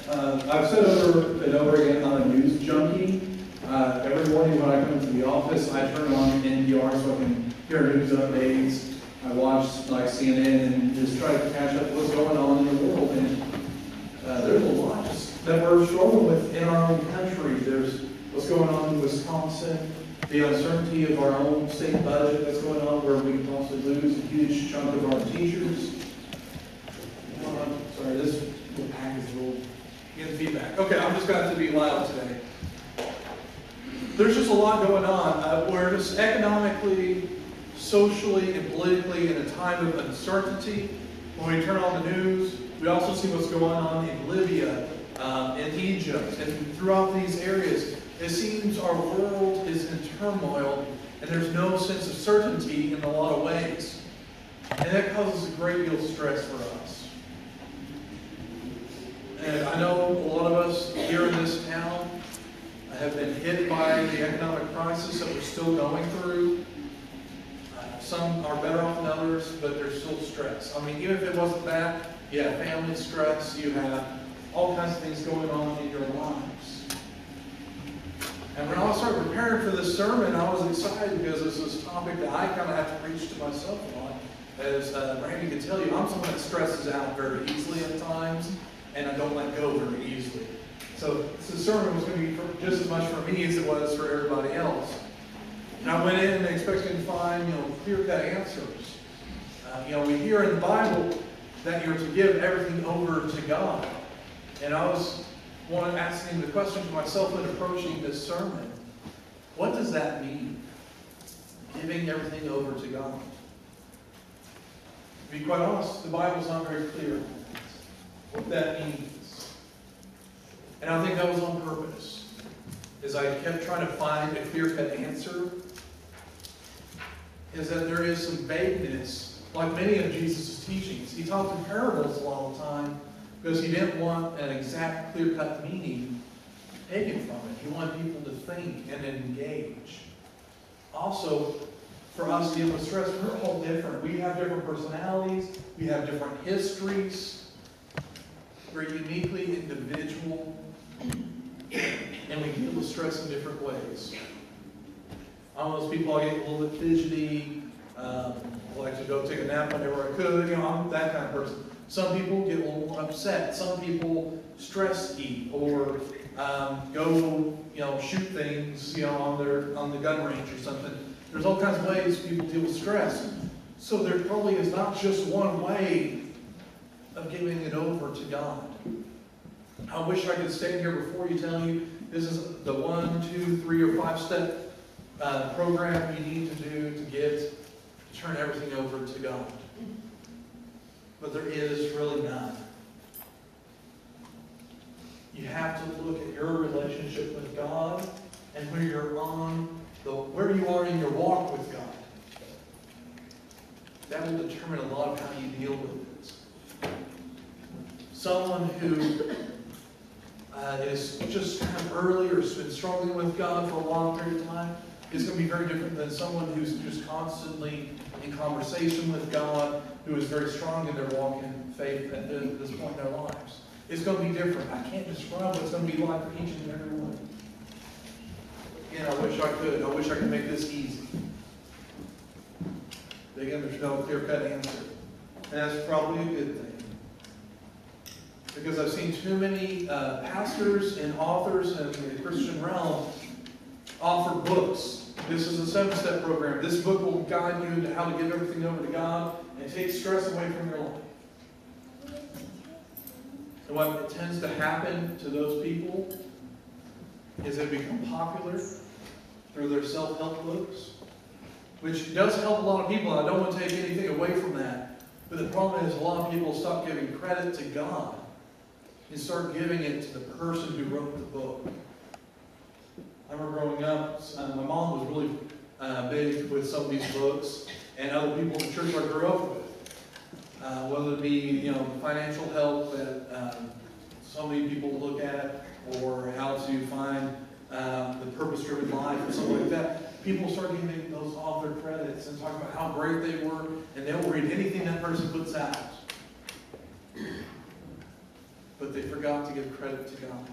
I've said over and over again, I'm a news junkie. Every morning when I come to the office, I turn on NPR so I can hear news updates. I watch like CNN and just try to catch up what's going on in the world. And there's a lot that we're struggling with in our own country. There's what's going on in Wisconsin, the uncertainty of our own state budget that's going on, where we can also lose a huge chunk of our teachers. Sorry, this little pack is a little. Getting feedback. Okay, I'm just going to be loud today. There's just a lot going on. We're just economically, socially, and politically in a time of uncertainty. When we turn on the news, we also see what's going on in Libya, in Egypt, and throughout these areas. It seems our world is in turmoil, and there's no sense of certainty in a lot of ways. And that causes a great deal of stress for us. And I know a lot of us here in this town have been hit by the economic crisis that we're still going through. Some are better off than others, but there's still stress. I mean, even if it wasn't that, you have family stress, you have all kinds of things going on in your lives. And when I started preparing for this sermon, I was excited because this is a topic that I kind of have to preach to myself a lot. As Randy can tell you, I'm someone that stresses out very easily at times, and I don't let go very easily. So the sermon was going to be just as much for me as it was for everybody else. And I went in expecting to find, clear-cut answers. We hear in the Bible that you're to give everything over to God. And I was asking the question to myself when approaching this sermon, what does that mean? Giving everything over to God. To be quite honest, the Bible's not very clear what that means. And I think that was on purpose. As I kept trying to find a clear-cut answer, is that there is some vagueness, like many of Jesus' teachings. He talked in parables a lot of the time because he didn't want an exact clear-cut meaning taken from it. He wanted people to think and engage. Also, for us dealing with stress, we're all different. We have different personalities. We have different histories. We're uniquely individual, and we deal with stress in different ways. I'm one of those people, I get a little bit fidgety, I like to go take a nap whenever I could, I'm that kind of person. Some people get a little upset. Some people stress eat or go, shoot things, on the gun range or something. There's all kinds of ways people deal with stress. So there probably is not just one way of giving it over to God. I wish I could stand here before you telling you this is the 1, 2, 3, or 5-step program you need to do to turn everything over to God. But there is really none. You have to look at your relationship with God and where you are in your walk with God. That will determine a lot of how you deal with it. Someone who is just kind of early or has been struggling with God for a long period of time is going to be very different than someone who's just constantly in conversation with God, who is very strong in their walk in faith at this point in their lives. It's going to be different. I can't describe what it's going to be like for each and every one. Again, I wish I could. I wish I could make this easy. But again, there's no clear-cut answer. And that's probably a good thing. Because I've seen too many pastors and authors in the Christian realm offer books. This is a 7-step program. This book will guide you into how to give everything over to God and take stress away from your life. And what tends to happen to those people is they become popular through their self-help books, which does help a lot of people. I don't want to take anything away from that. But the problem is a lot of people stop giving credit to God and start giving it to the person who wrote the book. I remember growing up, my mom was really big with some of these books, and other people in the church I grew up with. Whether it be, financial help that so many people look at, or how to find the purpose-driven life, or something like that. People start giving those author credits and talking about how great they were, and they'll read anything that person puts out. But they forgot to give credit to God.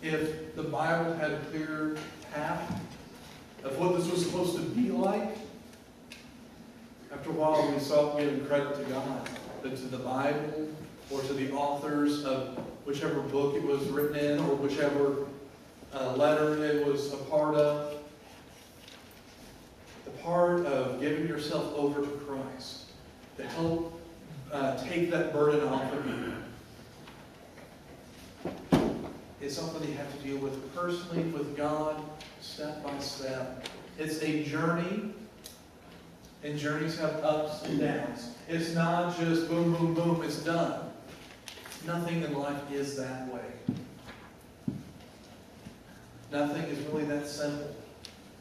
If the Bible had a clear path of what this was supposed to be like, after a while we stopped giving credit to God, but to the Bible or to the authors of whichever book it was written in or whichever letter it was a part of. The part of giving yourself over to Christ to help take that burden off of you is something you have to deal with personally with God, step by step. It's a journey, and journeys have ups and downs. It's not just boom, boom, boom, it's done. Nothing in life is that way. Nothing is really that simple.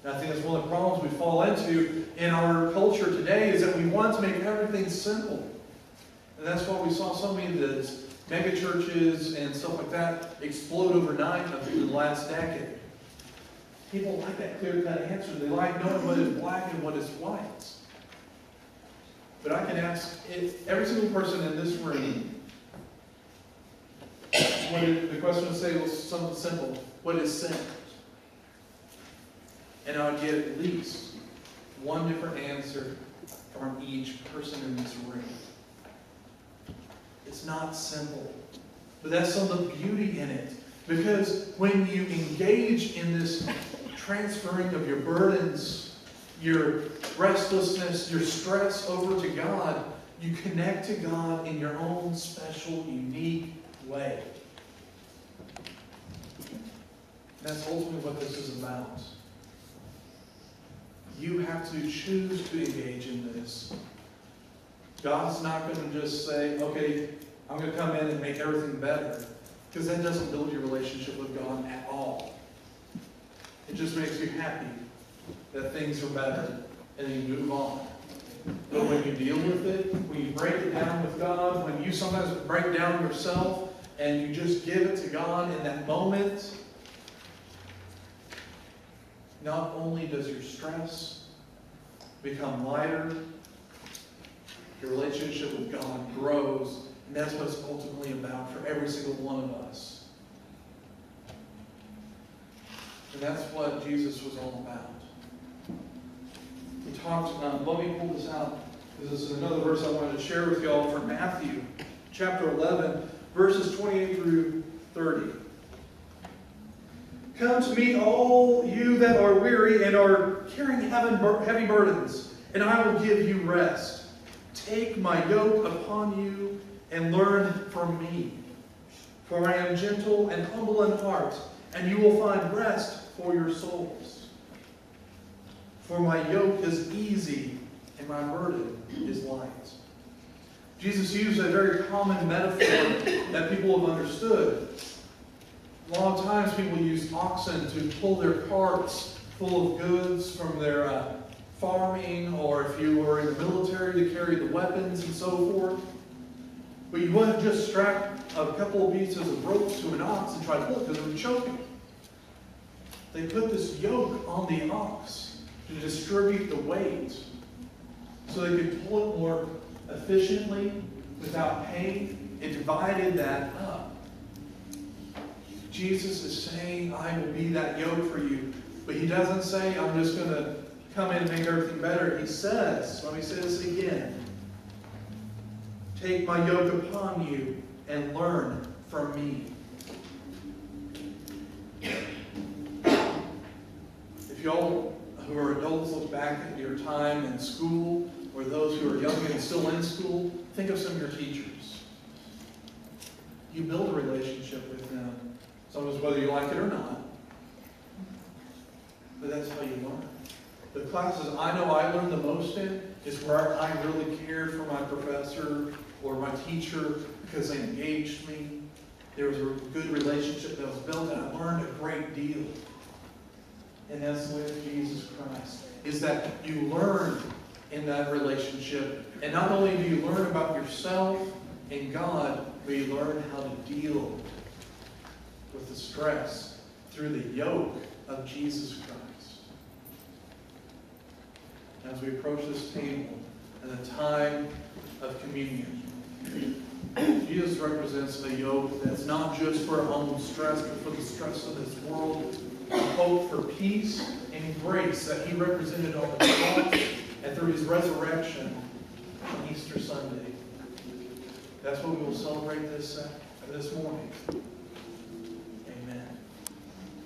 And I think that's one of the problems we fall into in our culture today is that we want to make everything simple. And that's why we saw so many of the mega churches and stuff like that explode overnight in the last decade. People like that clear-cut answer. They like knowing what is black and what is white. But I can ask every single person in this room, the question would say was something simple. What is sin? And I would get at least one different answer from each person in this room. It's not simple. But that's some of the beauty in it. Because when you engage in this transferring of your burdens, your restlessness, your stress over to God, you connect to God in your own special, unique way. That's ultimately what this is about. You have to choose to engage in this. God's not going to just say, okay, I'm going to come in and make everything better. Because that doesn't build your relationship with God at all. It just makes you happy that things are better and then you move on. But when you deal with it, when you break it down with God, when you sometimes break down yourself and you just give it to God in that moment, not only does your stress become lighter, your relationship with God grows, and that's what it's ultimately about for every single one of us. And that's what Jesus was all about. He talks about, let me pull this out, because this is another verse I wanted to share with y'all from Matthew, chapter 11, verses 28 through 30. Come to me, all you that are weary and are carrying heavy burdens, and I will give you rest. Take my yoke upon you and learn from me. For I am gentle and humble in heart, and you will find rest for your souls. For my yoke is easy and my burden is light. Jesus used a very common metaphor that people have understood. A lot of times people use oxen to pull their carts full of goods from their farming, or if you were in the military, to carry the weapons and so forth. But you wouldn't just strap a couple of pieces of ropes to an ox and try to pull it because it would choke it. They put this yoke on the ox to distribute the weight so they could pull it more efficiently without pain. It divided that up. Jesus is saying, I will be that yoke for you. But he doesn't say, I'm just going to come in and make everything better. He says, let me say this again. Take my yoke upon you and learn from me. If y'all who are adults look back at your time in school, or those who are young and still in school, think of some of your teachers. You build a relationship with them. Sometimes whether you like it or not. But that's how you learn. The classes I know I learned the most in is where I really cared for my professor or my teacher because they engaged me. There was a good relationship that was built, and I learned a great deal. And that's with Jesus Christ, is that you learn in that relationship. And not only do you learn about yourself and God, but you learn how to deal with the stress through the yoke of Jesus Christ. As we approach this table at the time of communion, Jesus represents a yoke that's not just for our own stress, but for the stress of this world. A hope for peace and grace that he represented on the cross and through his resurrection on Easter Sunday. That's what we will celebrate this morning.